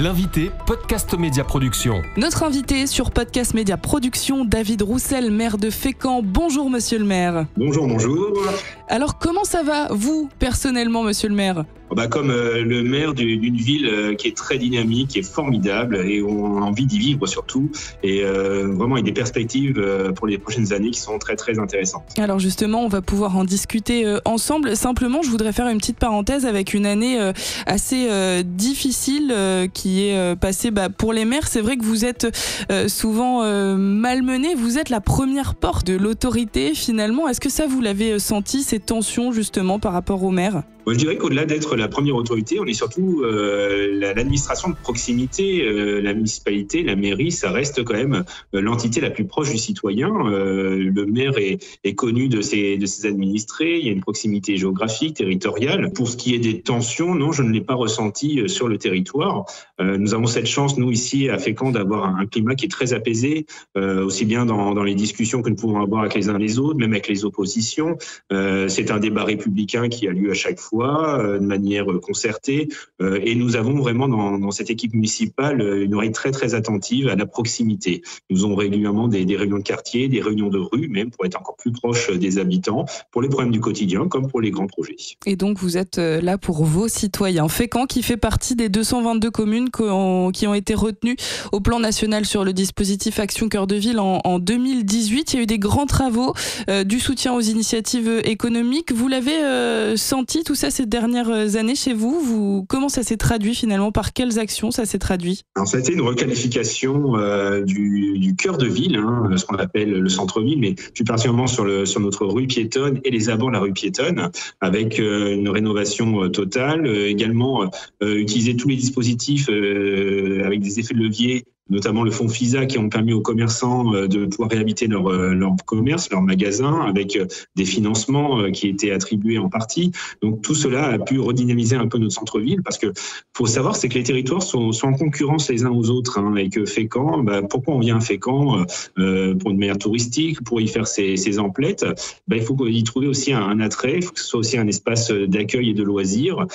L'invité Podcast Média Production. Notre invité sur Podcast Média Production, David Roussel, maire de Fécamp. Bonjour monsieur le maire. Bonjour. Alors comment ça va, vous, personnellement, monsieur le maire ? Comme le maire d'une ville qui est très dynamique, qui est formidable et on a envie d'y vivre surtout et vraiment avec des perspectives pour les prochaines années qui sont très très intéressantes. Alors justement, on va pouvoir en discuter ensemble. Simplement, je voudrais faire une petite parenthèse avec une année assez difficile qui est passée pour les maires. C'est vrai que vous êtes souvent malmenés. Vous êtes la première porte de l'autorité finalement. Est-ce que ça, vous l'avez senti, ces tensions justement par rapport aux maires ? Je dirais qu'au-delà d'être la première autorité, on est surtout l'administration de proximité, la municipalité, la mairie, ça reste quand même l'entité la plus proche du citoyen. Le maire est connu de ses administrés, il y a une proximité géographique, territoriale. Pour ce qui est des tensions, non, je ne l'ai pas ressenti sur le territoire. Nous avons cette chance, nous ici à Fécamp, d'avoir un climat qui est très apaisé, aussi bien dans les discussions que nous pouvons avoir avec les uns les autres, même avec les oppositions. C'est un débat républicain qui a lieu à chaque fois, de manière concertée, et nous avons vraiment dans cette équipe municipale une oreille très très attentive à la proximité. Nous avons régulièrement des réunions de quartier, des réunions de rue, même pour être encore plus proche des habitants, pour les problèmes du quotidien comme pour les grands projets. Et donc vous êtes là pour vos citoyens. Fécamp qui fait partie des 222 communes qui ont été retenues au plan national sur le dispositif Action Cœur de Ville en 2018. Il y a eu des grands travaux, du soutien aux initiatives économiques. Vous l'avez senti tout ça ces dernières années chez vous? Comment ça s'est traduit finalement? Par quelles actions ça s'est traduit? Alors, ça a été une requalification du cœur de ville, ce qu'on appelle le centre-ville, mais plus particulièrement sur notre rue piétonne et les abords de la rue piétonne, avec une rénovation totale, également utiliser tous les dispositifs avec des effets de levier, notamment le fonds FISA, qui ont permis aux commerçants de pouvoir réhabiliter leur commerce, leur magasin, avec des financements qui étaient attribués en partie. Donc tout cela a pu redynamiser un peu notre centre-ville, parce que faut savoir, c'est que les territoires sont en concurrence les uns aux autres, et que Fécamp, pourquoi on vient à Fécamp pour une manière touristique, pour y faire ses emplettes, il faut y trouver aussi un attrait, il faut que ce soit aussi un espace d'accueil et de loisirs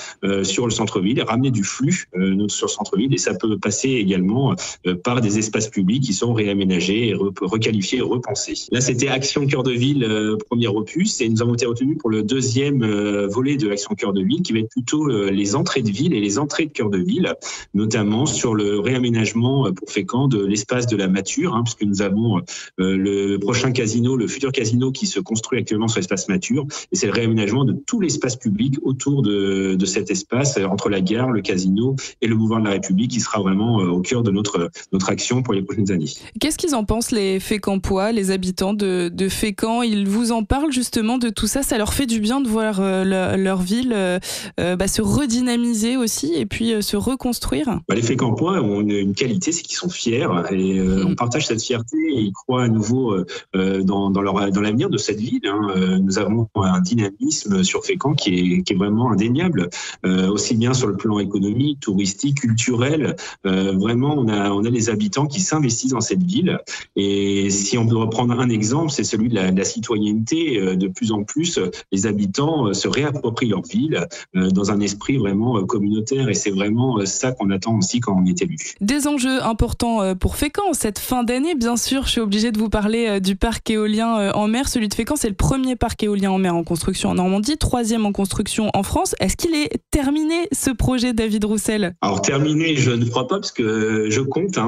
sur le centre-ville, et ramener du flux sur le centre-ville, et ça peut passer également par des espaces publics qui sont réaménagés, requalifiés et repensés. Là, c'était Action Cœur de Ville, premier opus, et nous avons été retenus pour le deuxième volet de Action Cœur de Ville, qui va être plutôt les entrées de ville et les entrées de cœur de ville, notamment sur le réaménagement pour Fécamp de l'espace de la Mature, puisque nous avons le prochain casino, le futur casino qui se construit actuellement sur l'espace Mature, et c'est le réaménagement de tout l'espace public autour de cet espace, entre la gare, le casino et le boulevard de la République, qui sera vraiment au cœur de notre action pour les prochaines années. Qu'est-ce qu'ils en pensent, les Fécampois, les habitants de Fécamp? Ils vous en parlent justement de tout ça? Ça leur fait du bien de voir leur ville se redynamiser aussi et puis se reconstruire? Les Fécampois ont une qualité, c'est qu'ils sont fiers et on partage cette fierté et ils croient à nouveau dans l'avenir de cette ville. Nous avons un dynamisme sur Fécamp qui est vraiment indéniable, aussi bien sur le plan économique, touristique, culturel. Vraiment, on a les habitants qui s'investissent dans cette ville. Et si on peut reprendre un exemple, c'est celui de la citoyenneté. De plus en plus, les habitants se réapproprient leur ville dans un esprit vraiment communautaire. Et c'est vraiment ça qu'on attend aussi quand on est élu. Des enjeux importants pour Fécamp cette fin d'année, bien sûr. Je suis obligée de vous parler du parc éolien en mer. Celui de Fécamp, c'est le premier parc éolien en mer en construction en Normandie, troisième en construction en France. Est-ce qu'il est terminé, ce projet, David Roussel? Alors terminé, je ne crois pas, parce que je compte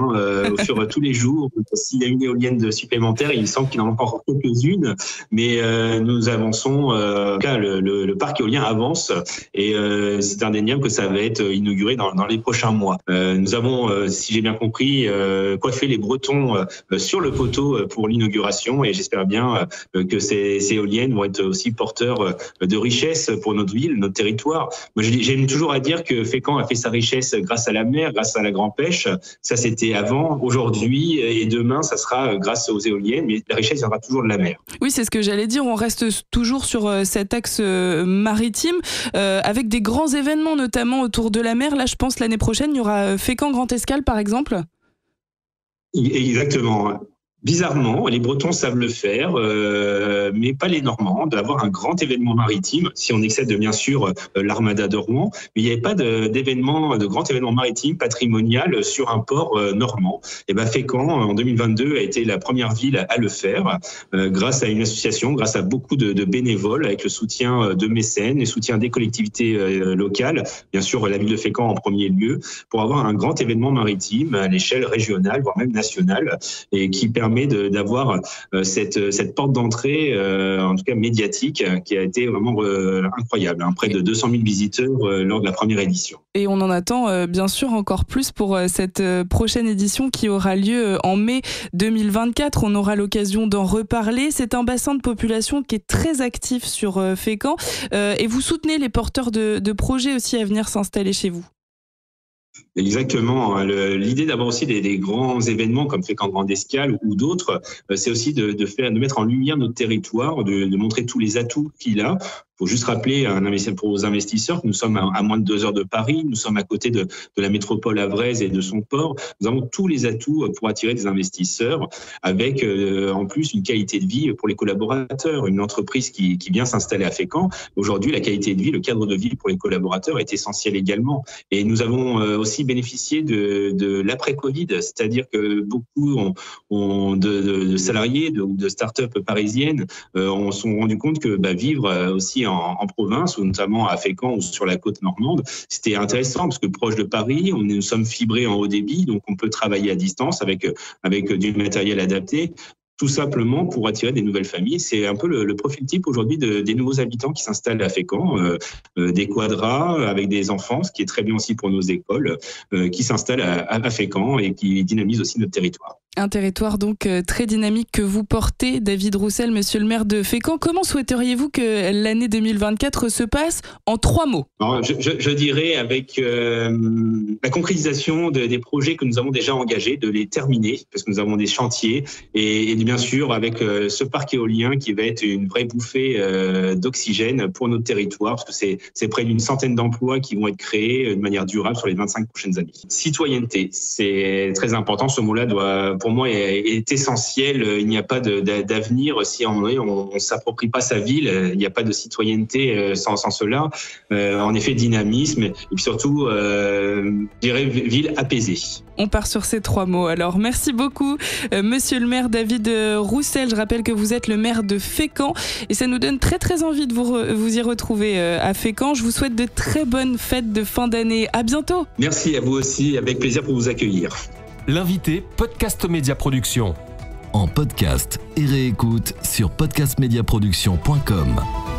sur tous les jours. S'il y a une éolienne supplémentaire, il me semble qu'il en manque encore quelques-unes, mais nous avançons. En tout cas, le parc éolien avance et c'est indéniable que ça va être inauguré dans les prochains mois. Nous avons, si j'ai bien compris, coiffé les Bretons sur le poteau pour l'inauguration, et j'espère bien que ces éoliennes vont être aussi porteurs de richesse pour notre ville, notre territoire. Moi, j'aime toujours à dire que Fécamp a fait sa richesse grâce à la mer, grâce à la grande pêche. Ça, c'était avant. Aujourd'hui et demain, ça sera grâce aux éoliennes, mais la richesse viendra toujours de la mer. Oui, c'est ce que j'allais dire. On reste toujours sur cet axe maritime, avec des grands événements, notamment autour de la mer. Là, je pense l'année prochaine, il y aura Fécamp Grand Escale, par exemple. Exactement. Bizarrement, les Bretons savent le faire, mais pas les Normands, d'avoir un grand événement maritime, si on excède bien sûr l'Armada de Rouen, mais il n'y avait pas de grand événement maritime patrimonial sur un port normand. Et Fécamp, en 2022, a été la première ville à le faire, grâce à une association, grâce à beaucoup de bénévoles, avec le soutien de mécènes, le soutien des collectivités locales, bien sûr la ville de Fécamp en premier lieu, pour avoir un grand événement maritime à l'échelle régionale, voire même nationale, et qui permet d'avoir cette porte d'entrée, en tout cas médiatique, qui a été vraiment incroyable. Près de 200 000 visiteurs lors de la première édition. Et on en attend bien sûr encore plus pour cette prochaine édition qui aura lieu en mai 2024. On aura l'occasion d'en reparler. C'est un bassin de population qui est très actif sur Fécamp. Et vous soutenez les porteurs de projets aussi à venir s'installer chez vous. Exactement. L'idée d'avoir aussi des grands événements comme Fécamp Grande Escale ou d'autres, c'est aussi de mettre en lumière notre territoire, de montrer tous les atouts qu'il a. Il faut juste rappeler pour aux investisseurs que nous sommes à moins de 2 heures de Paris, nous sommes à côté de la métropole havraise et de son port. Nous avons tous les atouts pour attirer des investisseurs, avec en plus une qualité de vie pour les collaborateurs. Une entreprise qui vient s'installer à Fécamp, aujourd'hui la qualité de vie, le cadre de vie pour les collaborateurs est essentiel également. Et nous avons aussi bénéficié de l'après-Covid, c'est-à-dire que beaucoup de salariés ou de start-up parisiennes se sont rendus compte que vivre aussi en province, ou notamment à Fécamp ou sur la côte normande, c'était intéressant parce que proche de Paris, nous sommes fibrés en haut débit, donc on peut travailler à distance avec du matériel adapté. Tout simplement pour attirer des nouvelles familles. C'est un peu le profil type aujourd'hui des nouveaux habitants qui s'installent à Fécamp, des quadras avec des enfants, ce qui est très bien aussi pour nos écoles, qui s'installent à Fécamp et qui dynamisent aussi notre territoire. Un territoire donc très dynamique que vous portez, David Roussel, monsieur le maire de Fécamp. Comment souhaiteriez-vous que l'année 2024 se passe en 3 mots ? Alors, je dirais avec la concrétisation des projets que nous avons déjà engagés, de les terminer, parce que nous avons des chantiers, et bien sûr avec ce parc éolien qui va être une vraie bouffée d'oxygène pour notre territoire, parce que c'est près d'une centaine d'emplois qui vont être créés de manière durable sur les 25 prochaines années. Citoyenneté, c'est très important. Ce mot-là pour moi, est essentiel. Il n'y a pas d'avenir si on ne s'approprie pas sa ville. Il n'y a pas de citoyenneté sans cela. En effet, dynamisme et puis surtout, je dirais, ville apaisée. On part sur ces 3 mots. Alors, merci beaucoup, monsieur le maire David Roussel. Je rappelle que vous êtes le maire de Fécamp et ça nous donne très très envie de vous y retrouver à Fécamp. Je vous souhaite de très bonnes fêtes de fin d'année. À bientôt. Merci à vous aussi. Avec plaisir pour vous accueillir. L'invité Podcast Média Production. En podcast et réécoute sur podcastmediaproduction.com.